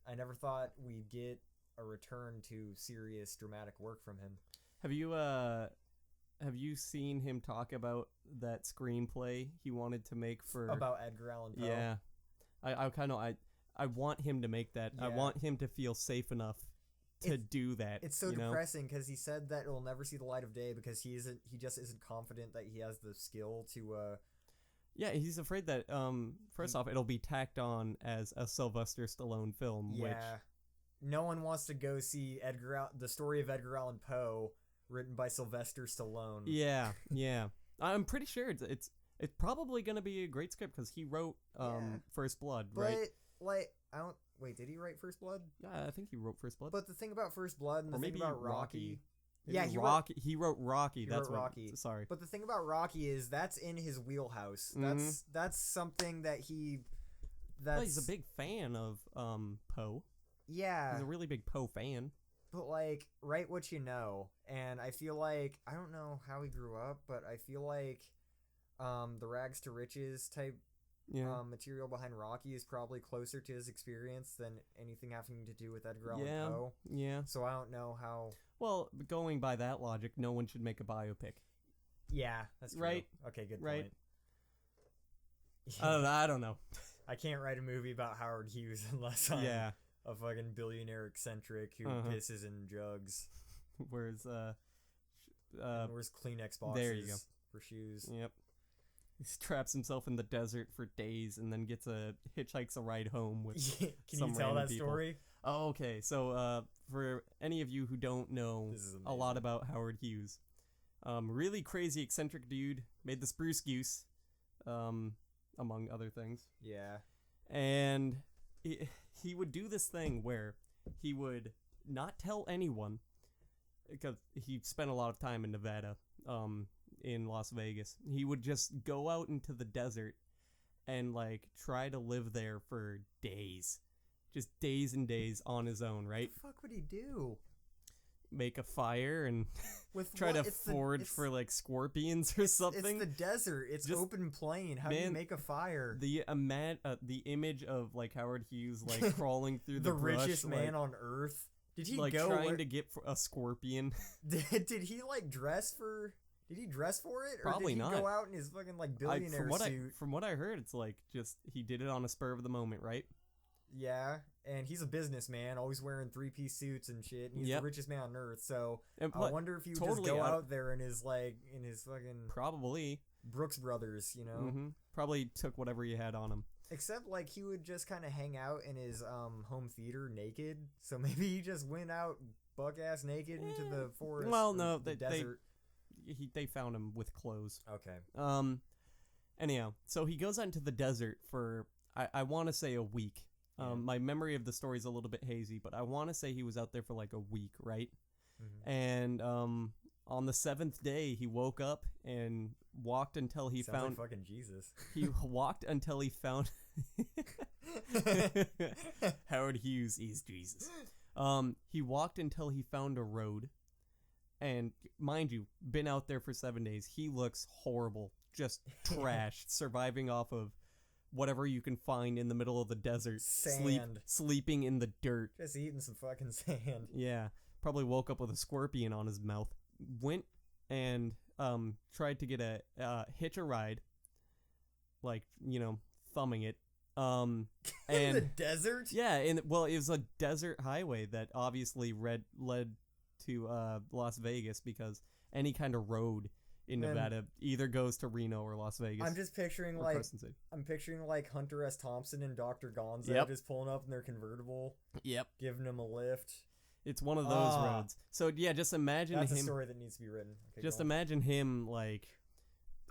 I never thought we'd get a return to serious dramatic work from him. Have you seen him talk about that screenplay he wanted to make for... About Edgar Allan Poe? Yeah. I want him to make that. Yeah. I want him to feel safe enough to do that. It's so depressing because he said that it'll never see the light of day because he just isn't confident that he has the skill to yeah, he's afraid that first off it'll be tacked on as a Sylvester Stallone film. Yeah. Which no one wants to go see the story of Edgar Allan Poe written by Sylvester Stallone. Yeah. I'm pretty sure it's probably going to be a great script because he wrote First Blood, right? But like wait, did he write First Blood? Yeah, I think he wrote First Blood. But the thing about First Blood and the thing about Rocky. He wrote Rocky. That's Rocky. Sorry. But the thing about Rocky is that's in his wheelhouse. That's something that he's a big fan of Poe. Yeah. He's a really big Poe fan. But like, write what you know. And I feel like, I don't know how he grew up, but I feel like the rags to riches type material behind Rocky is probably closer to his experience than anything having to do with Edgar Allan Poe. Yeah. So I don't know how... Well, going by that logic, no one should make a biopic. Yeah, that's true. Right? Okay, good right. point. I don't know. I can't write a movie about Howard Hughes unless I'm a fucking billionaire eccentric who pisses in jugs. Whereas And wears Kleenex boxes there you go. for shoes. Yep. He traps himself in the desert for days and then hitchhikes a ride home with Can some you tell random that people. story? Oh, okay. So, for any of you who don't know This is a lot amazing. about Howard Hughes, really crazy, eccentric dude, made the Spruce Goose, among other things. Yeah. And he would do this thing where he would not tell anyone, because he spent a lot of time in Nevada, in Las Vegas. He would just go out into the desert and like try to live there for days. Just days and days on his own, right? What the fuck would he do? Make a fire and With try what? to forage for like scorpions or something. It's the desert. It's Just- open plain. How do you man, make a fire? The image of like Howard Hughes like crawling through the brush, richest man like, on earth. Did he like go trying to get a scorpion. Did he like dress for? Did he dress for it, or Probably did he not. go out in his fucking like billionaire suit? From what I heard, it's like just he did it on a spur of the moment, right? Yeah, and he's a businessman, always wearing 3-piece suits and shit. And he's Yep. the richest man on earth. So And I wonder if he would just totally go out- out there in his fucking Probably. Brooks Brothers, you know. Mm-hmm. Probably took whatever he had on him. Except like he would just kind of hang out in his home theater naked. So maybe he just went out buck ass naked into the forest. Well, or no, the they desert. they found him with clothes. Okay. Anyhow, so he goes out into the desert for I want to say a week. Yeah. My memory of the story is a little bit hazy, but I want to say he was out there for like a week, right? Mhm. And on the 7th day, he woke up and walked until he Sounds found like fucking Jesus. he walked until he found Howard Hughes is Jesus. He walked until he found a road, and mind you, been out there for 7 days. He looks horrible, just trash, surviving off of whatever you can find in the middle of the desert, Sand. sleeping in the dirt. Just eating some fucking sand. Yeah, probably woke up with a scorpion on his mouth. Went and tried to get a hitch a ride, like, you know, thumbing it. In the And desert? yeah, and well, it was a desert highway that obviously led to Las Vegas, because any kind of road in Man. Nevada either goes to Reno or Las Vegas. I'm just picturing or like Crescent City. Hunter S. Thompson and Dr. Gonzo Yep. just pulling up in their convertible, Yep, giving him a lift. it's one of those Ah. roads. So yeah, just imagine That's a him. story that needs to be written. Okay, Just go on. imagine him like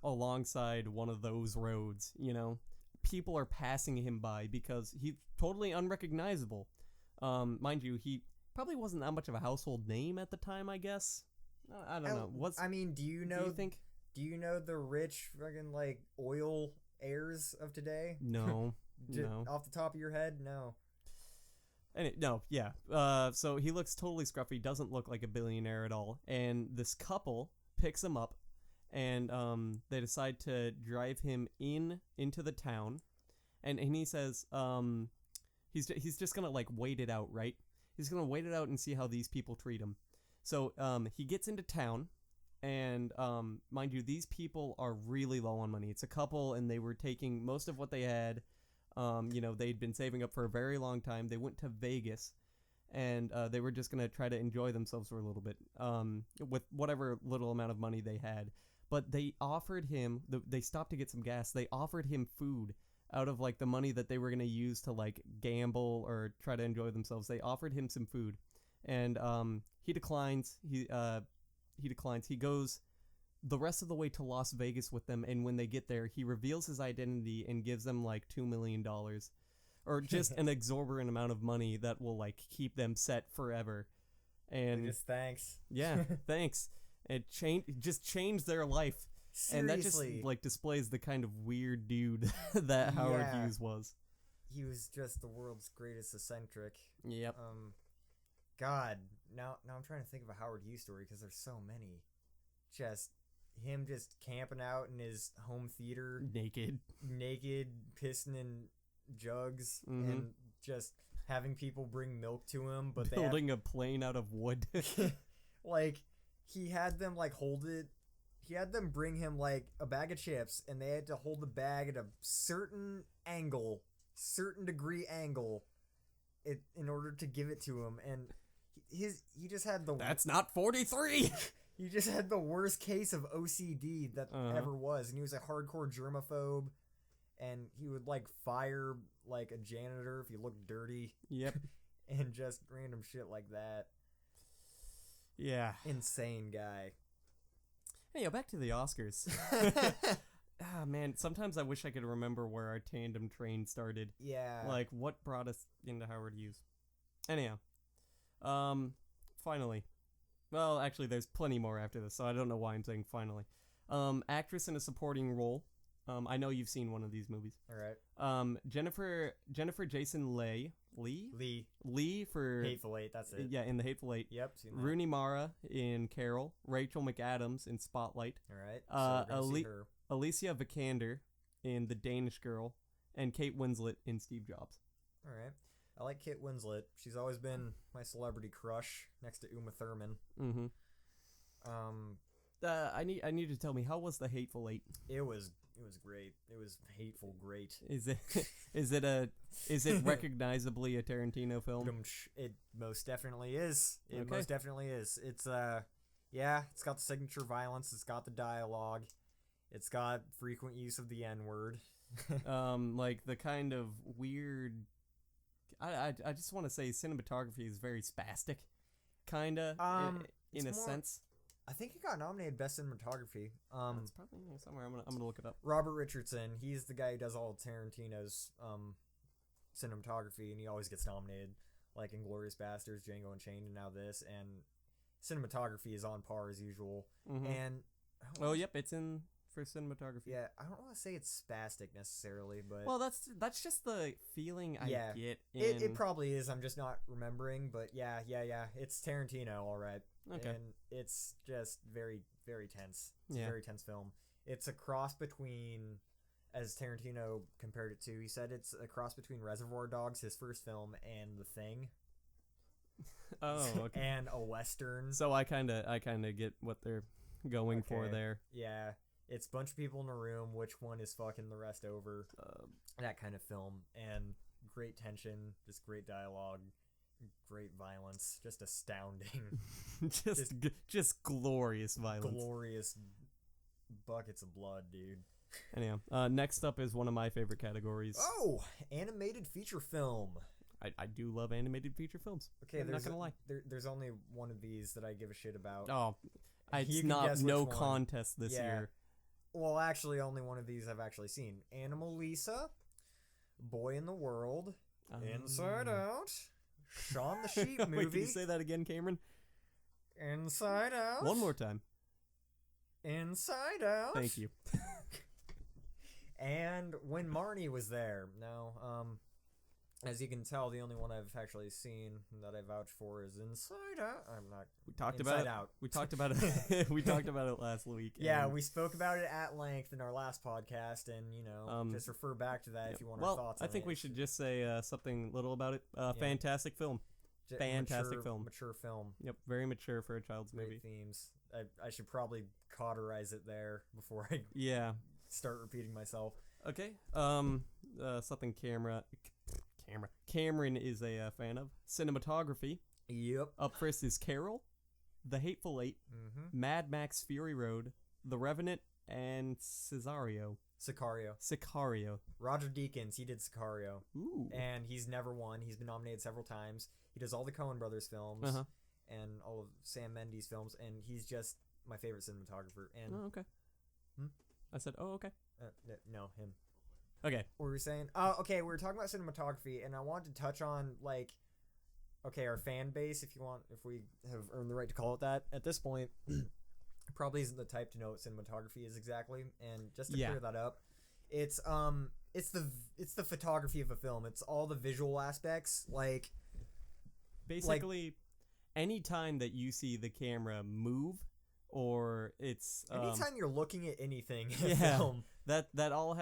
alongside one of those roads, you know. People are passing him by because he's totally unrecognizable. Mind you, he probably wasn't that much of a household name at the time, I guess. I don't know. What's I mean, do you know? do you think? Do you know the rich fucking like oil heirs of today? No. Just No. Off the top of your head, no. No, yeah. So he looks totally scruffy, doesn't look like a billionaire at all. And this couple picks him up, and they decide to drive him into the town, and he says he's just gonna like wait it out, right? He's gonna wait it out and see how these people treat him. So he gets into town, and mind you, these people are really low on money. It's a couple, and they were taking most of what they had. You know, they'd been saving up for a very long time. They went to Vegas, and they were just gonna try to enjoy themselves for a little bit, with whatever little amount of money they had. But they offered him. They stopped to get some gas. They offered him food out of like the money that they were gonna use to like gamble or try to enjoy themselves. They offered him some food, and he declines. He declines. He goes the rest of the way to Las Vegas with them, and when they get there, he reveals his identity and gives them like $2 million, or just an exorbitant amount of money that will like keep them set forever. And Just thanks. yeah, thanks. It changed their life, Seriously. and that just like displays the kind of weird dude that Howard Yeah. Hughes was. He was just the world's greatest eccentric. Yep. God, now I'm trying to think of a Howard Hughes story because there's so many. Just him just camping out in his home theater, Naked. pissing in jugs, Mhm. and just having people bring milk to him. But Building a plane out of wood. like he had them like hold it. He had them bring him like a bag of chips, and they had to hold the bag at a certain degree angle, in order to give it to him. And he just had the That's not 43. He just had the worst case of OCD that ever was, and he was a hardcore germaphobe, and he would like fire like a janitor if he looked dirty. Yep. And just random shit like that. Yeah. Insane guy. Hey, back to the Oscars. Ah, man, sometimes I wish I could remember where our tandem train started. Yeah. Like, what brought us into Howard Hughes. Anyhow. Finally. Well, actually, there's plenty more after this, so I don't know why I'm saying finally. Actress in a supporting role. I know you've seen one of these movies. All right. Jennifer Jason Leigh for Hateful Eight, that's it. Yeah, in The Hateful Eight. Yep, seen that. Rooney Mara in Carol, Rachel McAdams in Spotlight. All right. So we're gonna see her. Alicia Vikander in The Danish Girl, and Kate Winslet in Steve Jobs. All right. I like Kate Winslet. She's always been my celebrity crush next to Uma Thurman. Mm-hmm. I need you to tell me, how was The Hateful Eight? It was great. It was hateful great. Is it recognizably a Tarantino film? It most definitely is. It Okay. most definitely is. It's it's got the signature violence, it's got the dialogue, it's got frequent use of the N-word. Like the kind of weird, I just want to say cinematography is very spastic, kinda, in a sense. I think he got nominated Best Cinematography. It's probably in there somewhere. I'm gonna look it up. Robert Richardson, he's the guy who does all of Tarantino's cinematography, and he always gets nominated, like Inglourious Basterds, Django Unchained, and now this. And cinematography is on par as usual. Mm-hmm. And yep, it's in for cinematography. Yeah, I don't want to say it's spastic necessarily, but well, that's just the feeling I get. It probably is. I'm just not remembering, but yeah, it's Tarantino, all right. Okay. And it's just very, very tense. It's Yeah. a very tense film. It's a cross between, as Tarantino compared it to, he said it's a cross between Reservoir Dogs, his first film, and The Thing. Oh, okay. And a Western. So I kind of get what they're going for there. Yeah. It's a bunch of people in a room, which one is fucking the rest over. That kind of film. And great tension, just great dialogue. Great violence, just astounding. just glorious violence. Glorious buckets of blood, dude. Anyhow, next up is one of my favorite categories. Oh, animated feature film. I do love animated feature films. Okay, I'm not gonna lie. There's only one of these that I give a shit about. Oh, it's not no contest this year. Well, actually, only one of these I've actually seen. Animal Lisa, Boy in the World, Inside Out, Shaun the Sheep movie. Wait, can you say that again, Cameron? Inside Out. One more time. Inside Out. Thank you. And When Marnie Was There. Now, as you can tell, the only one I've actually seen that I vouch for is Inside Out. I'm not. We talked Inside about it. Out. We talked about it. We talked about it last week. Yeah, we spoke about it at length in our last podcast, and just refer back to that if you want our thoughts. I think we should just say something little about it. Fantastic film. Fantastic film. Mature film. Yep, very mature for a child's Great movie. Themes. I should probably cauterize it there before I start repeating myself. Okay. Something Cameron is a fan of. Cinematography. Yep. Up first is Carol, The Hateful Eight, Mad Max Fury Road, The Revenant, and Sicario. Roger Deakins, he did Sicario. Ooh. And he's never won. He's been nominated several times. He does all the Coen Brothers films and all of Sam Mendes films, and he's just my favorite cinematographer. And okay. I said, oh, okay. No, him. Okay. What were we saying? Oh, okay, we were talking about cinematography, and I wanted to touch on, our fan base, if we have earned the right to call it that. At this point, probably isn't the type to know what cinematography is exactly, and just to clear that up, it's the photography of a film. It's all the visual aspects, basically, any time that you see the camera move, or it's anytime you're looking at anything in a film, that's all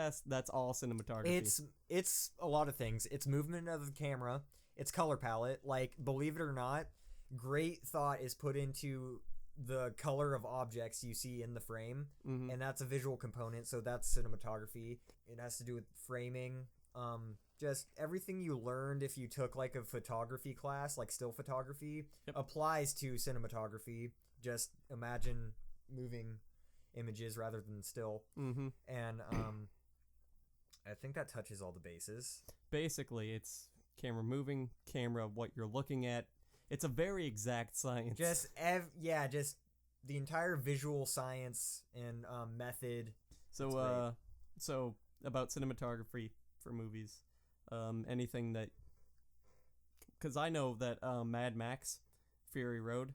cinematography. It's a lot of things. It's movement of the camera. It's color palette. Believe it or not, great thought is put into the color of objects you see in the frame, and that's a visual component. So that's cinematography. It has to do with framing. Just everything you learned if you took a photography class, like still photography, applies to cinematography. just imagine moving images rather than still. Mm-hmm. And I think that touches all the bases. Basically, it's camera moving, camera what you're looking at. It's a very exact science. Just just the entire visual science and method. So about cinematography for movies, anything that, because I know that Mad Max Fury Road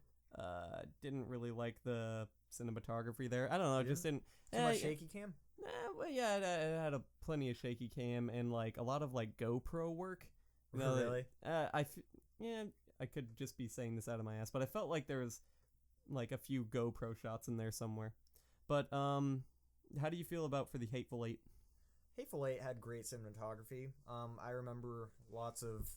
didn't really like the cinematography there. I don't know, just didn't. Too much shaky cam. Well, yeah, it had a plenty of shaky cam and like a lot of like GoPro work. Really? I could just be saying this out of my ass, but I felt like there was like a few GoPro shots in there somewhere. But how do you feel about for the Hateful Eight? Hateful Eight had great cinematography. I remember lots of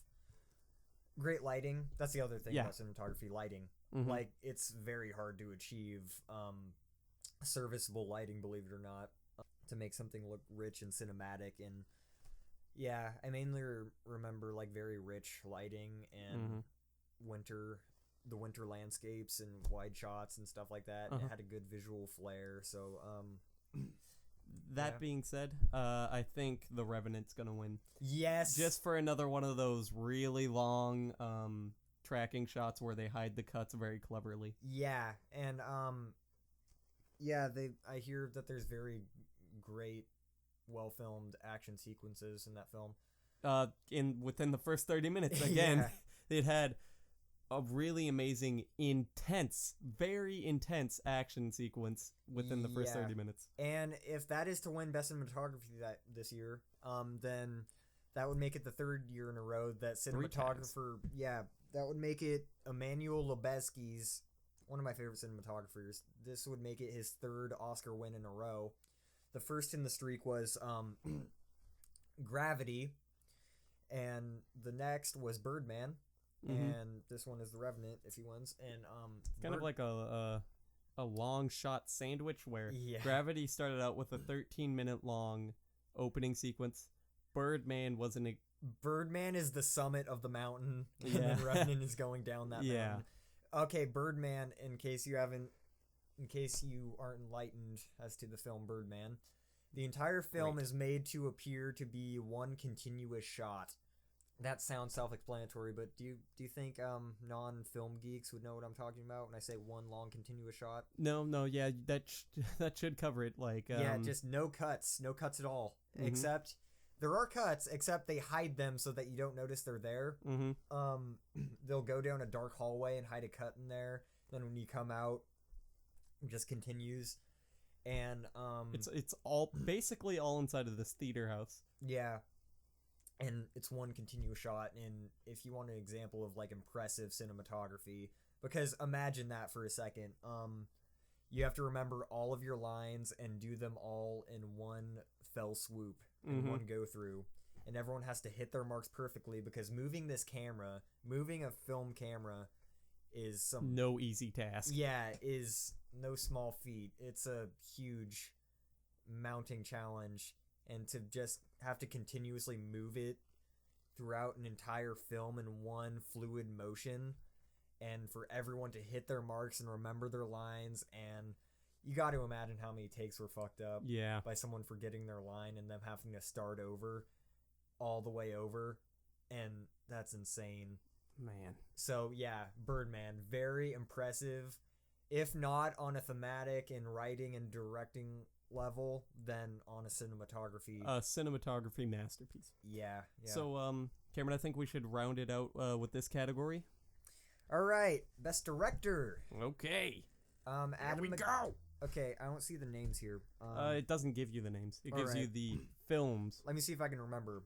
great lighting. That's the other thing about cinematography, lighting. Mm-hmm. Like, it's very hard to achieve serviceable lighting, believe it or not, to make something look rich and cinematic. And yeah, I mainly remember like very rich lighting and the winter landscapes and wide shots and stuff like that. It had a good visual flair. So that being said, I think The Revenant's gonna win. Yes, just for another one of those really long tracking shots where they hide the cuts very cleverly. Yeah, and I hear that there's very great, well filmed action sequences in that film. Within the first 30 minutes, again, it had a really amazing, intense, very intense action sequence within the first 30 minutes. And if that is to win Best Cinematography this year, then that would make it the third year in a row that cinematographer. Yeah, that would make it Emmanuel Lubezki's, one of my favorite cinematographers. This would make it his third Oscar win in a row. The first in the streak was Gravity, and the next was Birdman. And this one is The Revenant if he wins. And it's kind of like a long shot sandwich where Gravity started out with a 13-minute long opening sequence. Birdman is the summit of the mountain, and then Revenant is going down that mountain. Okay, Birdman, in case you aren't enlightened as to the film Birdman, the entire film is made to appear to be one continuous shot. That sounds self-explanatory, but do you think non-film geeks would know what I'm talking about when I say one long continuous shot? No, yeah, that should cover it. Like just no cuts at all. Except there are cuts, except they hide them so that you don't notice they're there. They'll go down a dark hallway and hide a cut in there. Then when you come out, it just continues, and it's all basically all inside of this theater house. Yeah. And it's one continuous shot. And if you want an example of like impressive cinematography, because imagine that for a second, you have to remember all of your lines and do them all in one fell swoop, in one go through, and everyone has to hit their marks perfectly, because moving a film camera is no easy task. Yeah, is no small feat. It's a huge mounting challenge. And to just have to continuously move it throughout an entire film in one fluid motion, and for everyone to hit their marks and remember their lines, and you got to imagine how many takes were fucked up by someone forgetting their line and them having to start over all the way over, and that's insane. Man. So yeah, Birdman, very impressive, if not on a thematic and writing and directing level, then on a cinematography masterpiece. Yeah. So Cameron, I think we should round it out with this category. All right, Best Director. Okay. Adam, here we go. Okay, I don't see the names here. It doesn't give you the names. It gives you the films. Let me see if I can remember.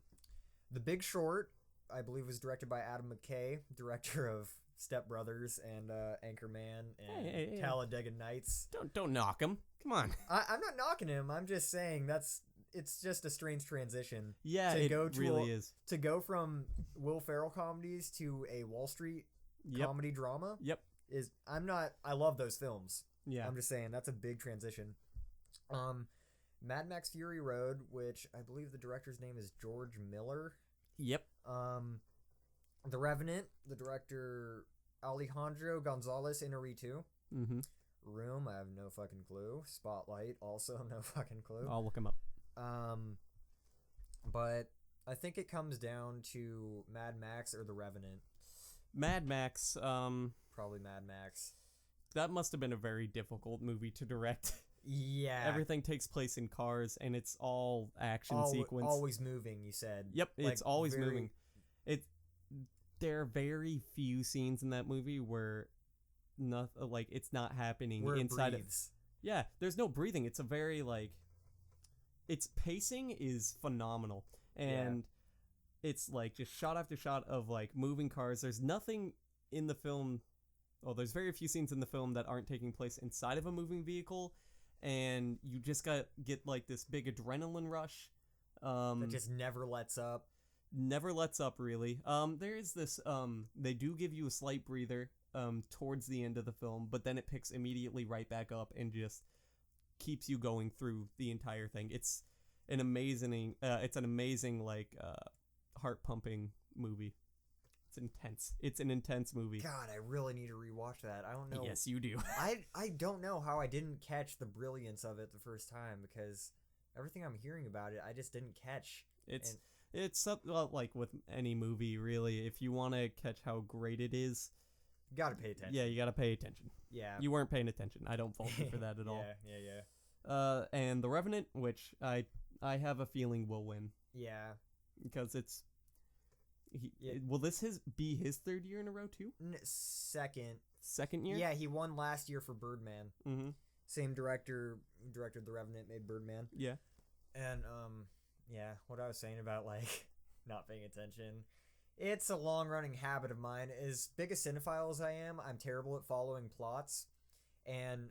The Big Short, I believe, was directed by Adam McKay, director of Step Brothers and Anchorman and Talladega Nights. Don't knock him. Come on. I'm not knocking him. I'm just saying it's just a strange transition. Yeah, it really is. To go from Will Ferrell comedies to a Wall Street comedy drama. Yep. I love those films. Yeah. I'm just saying that's a big transition. Mad Max Fury Road, which I believe the director's name is George Miller. Yep. The Revenant, the director Alejandro Gonzalez Inarritu. Mm-hmm. Room, I have no fucking clue. Spotlight, also no fucking clue. I'll look him up. But I think it comes down to Mad Max or The Revenant. Mad Max. Probably Mad Max. That must have been a very difficult movie to direct. Yeah. Everything takes place in cars, and it's all action sequence. Always moving, you said. Yep, Like, it's always moving. There are very few scenes in that movie where it's not happening where inside it breathes. Yeah, there's no breathing. It's a very its pacing is phenomenal, and it's like just shot after shot of like moving cars. There's nothing in the film. Well, there's very few scenes in the film that aren't taking place inside of a moving vehicle, and you just get like this big adrenaline rush. That just never lets up. Never lets up, really. There is this. They do give you a slight breather towards the end of the film, but then it picks immediately right back up and just keeps you going through the entire thing. It's an amazing. It's an amazing heart pumping movie. It's intense. It's an intense movie. God, I really need to rewatch that. I don't know. Yes, you do. I don't know how I didn't catch the brilliance of it the first time, because everything I'm hearing about it, I just didn't catch. It's like with any movie, really. If you want to catch how great it is, you gotta pay attention. Yeah, you gotta pay attention. Yeah. You weren't paying attention. I don't fault you for that at all. Yeah. And The Revenant, which I have a feeling will win. Yeah. Because will this be his third year in a row too? Second. Second year? Yeah, he won last year for Birdman. Mm-hmm. Same director directed The Revenant, made Birdman. Yeah. And yeah, what I was saying about not paying attention. It's a long-running habit of mine. As big a cinephile as I am, I'm terrible at following plots, and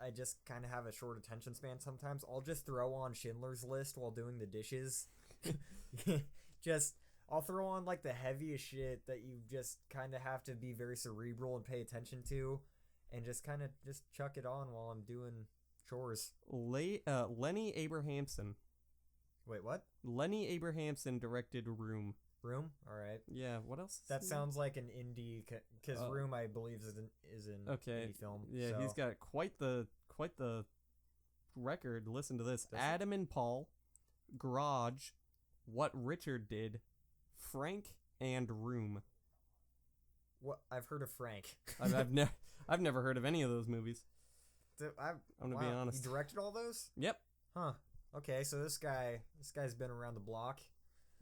I just kind of have a short attention span sometimes. I'll just throw on Schindler's List while doing the dishes. I'll throw on the heaviest shit that you just kind of have to be very cerebral and pay attention to, and just kind of chuck it on while I'm doing chores. Lenny Abrahamson. Wait, what? Lenny Abrahamson directed Room. Room? All right. Yeah, what else? That sounds like an indie, because Room, I believe, is an indie film. Yeah, so. He's got quite the record. Listen to this. Adam and Paul, Garage, What Richard Did, Frank, and Room. What? I've heard of Frank. I've never heard of any of those movies. I'm gonna be honest. You directed all those? Yep. Huh. Okay, so this guy's been around the block.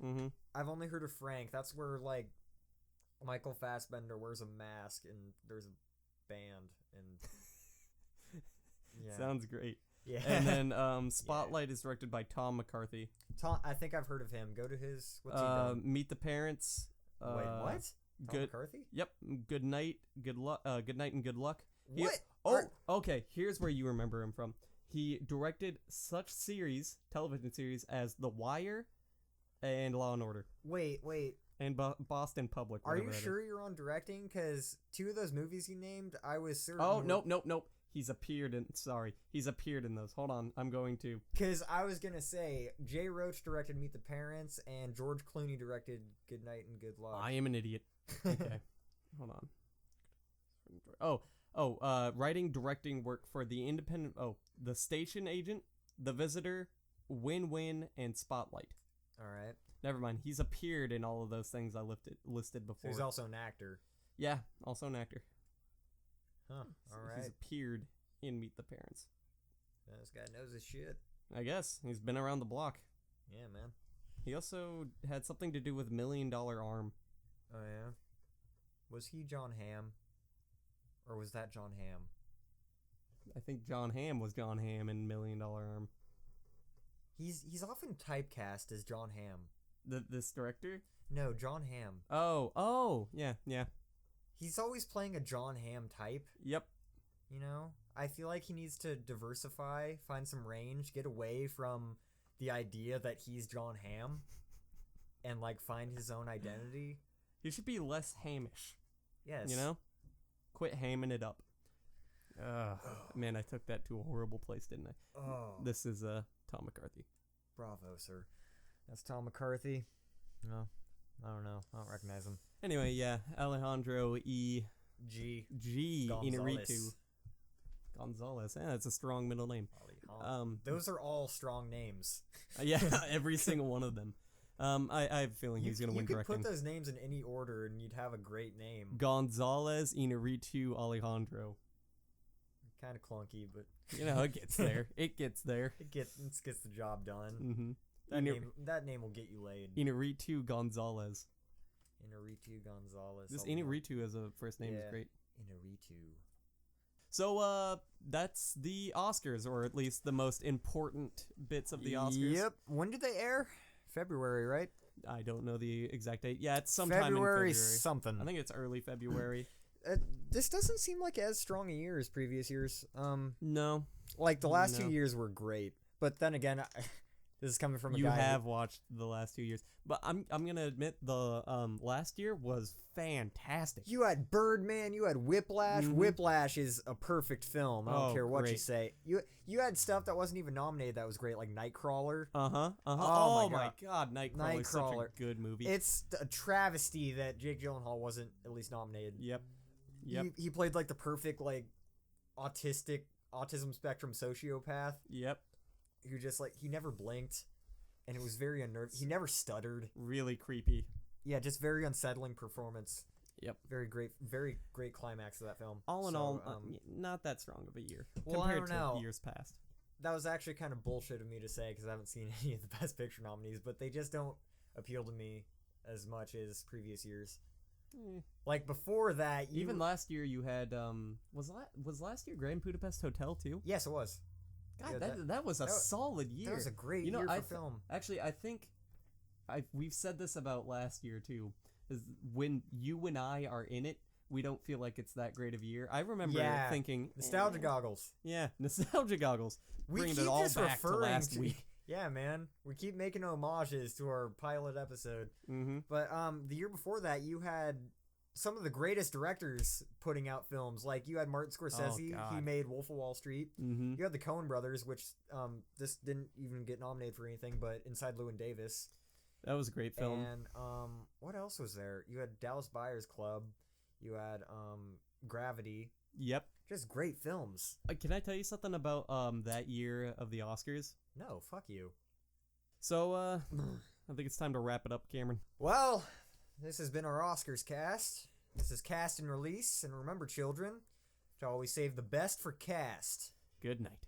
Mm-hmm. I've only heard of Frank. That's where Michael Fassbender wears a mask and there's a band and yeah. Sounds great. Yeah. And then Spotlight is directed by Tom McCarthy. I think I've heard of him. Go to his what's he done? Meet the Parents. Wait, what? Tom McCarthy? Yep. Good Night, Good Luck. Good Night and Good Luck. What? Okay. Here's where you remember him from. He directed such television series as The Wire and Law and Order. Wait. And Boston Public. Are you sure you're on directing? Because 2 of those movies you named, I was certain. Oh, nope. He's appeared in those. Hold on. I'm going to. Because I was going to say, Jay Roach directed Meet the Parents, and George Clooney directed Good Night and Good Luck. I am an idiot. Okay. Hold on. Writing, directing work for The Independent... The Station Agent, The Visitor, Win-Win, and Spotlight. All right. Never mind. He's appeared in all of those things I listed before. So he's also an actor. Yeah, also an actor. Huh. All right. He's appeared in Meet the Parents. This guy knows his shit. I guess. He's been around the block. Yeah, man. He also had something to do with $1 Million Arm. Oh, yeah? Was he John Hamm? Or was that John Hamm? I think John Hamm was John Hamm in $1 Million Arm. He's often typecast as John Hamm. This director? No, John Hamm. Oh, yeah. He's always playing a John Hamm type. Yep. You know? I feel like he needs to diversify, find some range, get away from the idea that he's John Hamm, and find his own identity. He should be less Hamish. Yes. You know? Quit hamming it up. Man, I took that to a horrible place, didn't I? Oh. This is Tom McCarthy. Bravo, sir. That's Tom McCarthy. No, I don't know. I don't recognize him. Anyway, yeah, Alejandro G. Inarritu. Gonzalez. That's a strong middle name. Those are all strong names. Yeah, every single one of them. I have a feeling he's going to win directing. You could put those names in any order and you'd have a great name. Gonzalez Inarritu Alejandro. Kind of clunky, but... It gets there. It gets there. It gets the job done. Mm-hmm. That name will get you laid. Inarritu Gonzalez. Inarritu Gonzalez. This Inarritu as a first name is great. Inarritu. So, that's the Oscars, or at least the most important bits of the Oscars. Yep. When did they air? February, right? I don't know the exact date. Yeah, it's sometime in February. Something. I think it's early February. This doesn't seem like as strong a year as previous years. No. Like, the last 2 years were great. But then again, this is coming from a guy... You have watched the last 2 years. But I'm going to admit the last year was fantastic. You had Birdman, you had Whiplash. Mm-hmm. Whiplash is a perfect film. I don't care what you say. You had stuff that wasn't even nominated that was great, like Nightcrawler. Oh my god, Nightcrawler is such a good movie. It's a travesty that Jake Gyllenhaal wasn't at least nominated. Yep. He played like the perfect autism spectrum sociopath. Yep. Who just he never blinked, and it was very unnerving. He never stuttered. Really creepy. Yeah, just very unsettling performance. Yep. Very great climax of that film. All in all, not that strong of a year compared to years past. That was actually kind of bullshit of me to say because I haven't seen any of the Best Picture nominees, but they just don't appeal to me as much as previous years. Like before that, even last year you had was last year Grand Budapest Hotel too? Yes, it was. God, that was a solid year. That was a great year for film. Actually, I think we've said this about last year too. Is when you and I are in it, we don't feel like it's that great of a year. I remember thinking nostalgia goggles. Yeah, nostalgia goggles. Bringing it all back to last week. Yeah, man. We keep making homages to our pilot episode. Mm-hmm. But the year before that, you had some of the greatest directors putting out films. Like, you had Martin Scorsese. He made Wolf of Wall Street. Mm-hmm. You had the Coen brothers, which this didn't even get nominated for anything, but Inside Llewyn Davis. That was a great film. And what else was there? You had Dallas Buyers Club. You had Gravity. Yep. Just great films. Can I tell you something about that year of the Oscars? No, fuck you. So, I think it's time to wrap it up, Cameron. Well, this has been our Oscars cast. This is Cast and Release, and remember, children, to always save the best for cast. Good night.